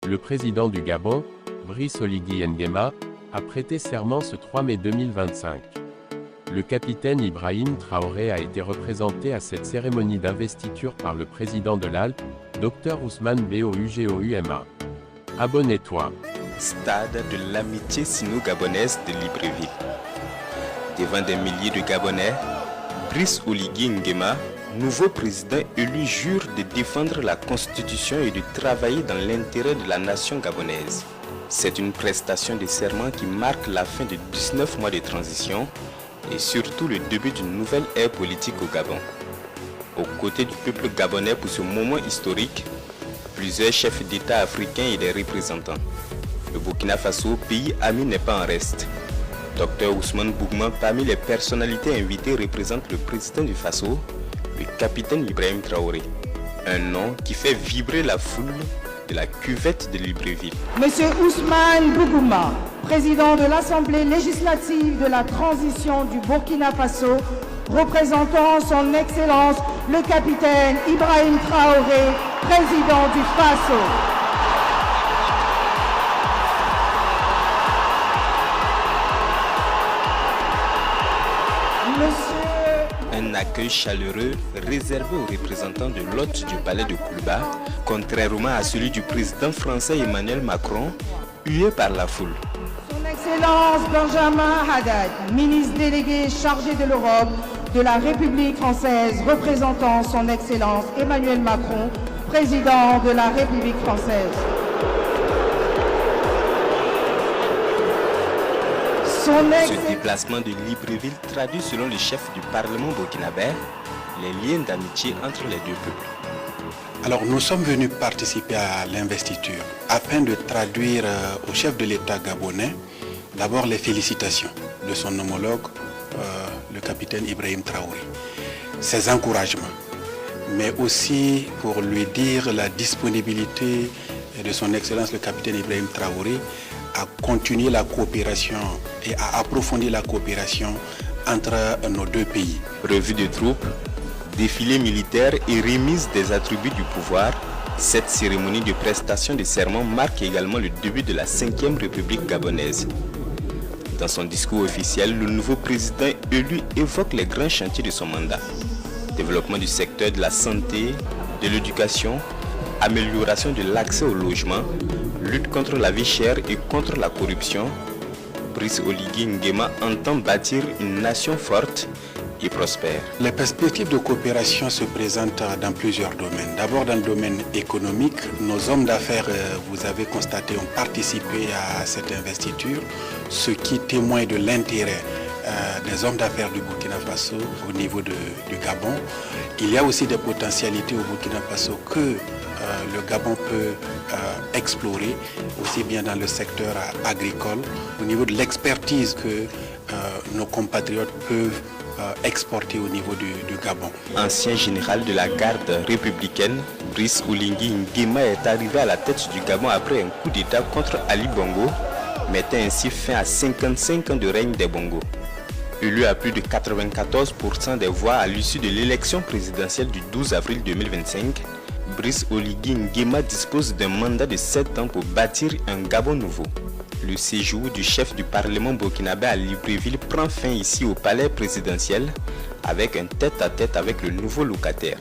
Le président du Gabon, Brice Oligui Nguema, a prêté serment ce 3 mai 2025. Le capitaine Ibrahim Traoré a été représenté à cette cérémonie d'investiture par le président de l'Alpe, Dr Ousmane Bougoma. Abonnez-toi. Stade de l'amitié sino-gabonaise de Libreville. Devant des milliers de Gabonais, Brice Oligui Nguema, nouveau président élu, jure de défendre la Constitution et de travailler dans l'intérêt de la nation gabonaise. C'est une prestation de serment qui marque la fin de 19 mois de transition et surtout le début d'une nouvelle ère politique au Gabon. Aux côtés du peuple gabonais pour ce moment historique, plusieurs chefs d'État africains et des représentants. Le Burkina Faso, pays ami, n'est pas en reste. Dr Ousmane Bougoma, parmi les personnalités invitées, représente le président du Faso, le capitaine Ibrahim Traoré. Un nom qui fait vibrer la foule de la cuvette de Libreville. Monsieur Ousmane Bougoma, président de l'Assemblée législative de la transition du Burkina Faso, représentant son Excellence le capitaine Ibrahim Traoré, président du Faso. Un accueil chaleureux réservé aux représentants de l'hôte du palais de Kouliba, contrairement à celui du président français Emmanuel Macron, hué par la foule. Son Excellence Benjamin Haddad, ministre délégué chargé de l'Europe de la République française, représentant son Excellence Emmanuel Macron, président de la République française. Ce déplacement de Libreville traduit, selon le chef du Parlement burkinabé, les liens d'amitié entre les deux peuples. Alors nous sommes venus participer à l'investiture afin de traduire au chef de l'État gabonais d'abord les félicitations de son homologue, le capitaine Ibrahim Traoré, ses encouragements, mais aussi pour lui dire la disponibilité de son Excellence le capitaine Ibrahim Traoré à continuer la coopération et à approfondir la coopération entre nos deux pays. Revue de troupes, défilé militaire et remise des attributs du pouvoir, cette cérémonie de prestation de serment marque également le début de la 5e République gabonaise. Dans son discours officiel, le nouveau président élu évoque les grands chantiers de son mandat. Développement du secteur de la santé, de l'éducation, amélioration de l'accès au logement, lutte contre la vie chère et contre la corruption. Brice Oligui Nguema entend bâtir une nation forte et prospère. Les perspectives de coopération se présentent dans plusieurs domaines. D'abord dans le domaine économique, nos hommes d'affaires, vous avez constaté, ont participé à cette investiture, ce qui témoigne de l'intérêt des hommes d'affaires du Burkina Faso au niveau du Gabon. Il y a aussi des potentialités au Burkina Faso que le Gabon peut explorer, aussi bien dans le secteur agricole, au niveau de l'expertise que nos compatriotes peuvent exporter au niveau du Gabon. Ancien général de la garde républicaine, Brice Oligui Nguema est arrivé à la tête du Gabon après un coup d'État contre Ali Bongo, mettant ainsi fin à 55 ans de règne des Bongo. Élu à plus de 94% des voix à l'issue de l'élection présidentielle du 12 avril 2025, Brice Oligui Nguema dispose d'un mandat de 7 ans pour bâtir un Gabon nouveau. Le séjour du chef du Parlement burkinabé à Libreville prend fin ici au palais présidentiel avec un tête-à-tête avec le nouveau locataire.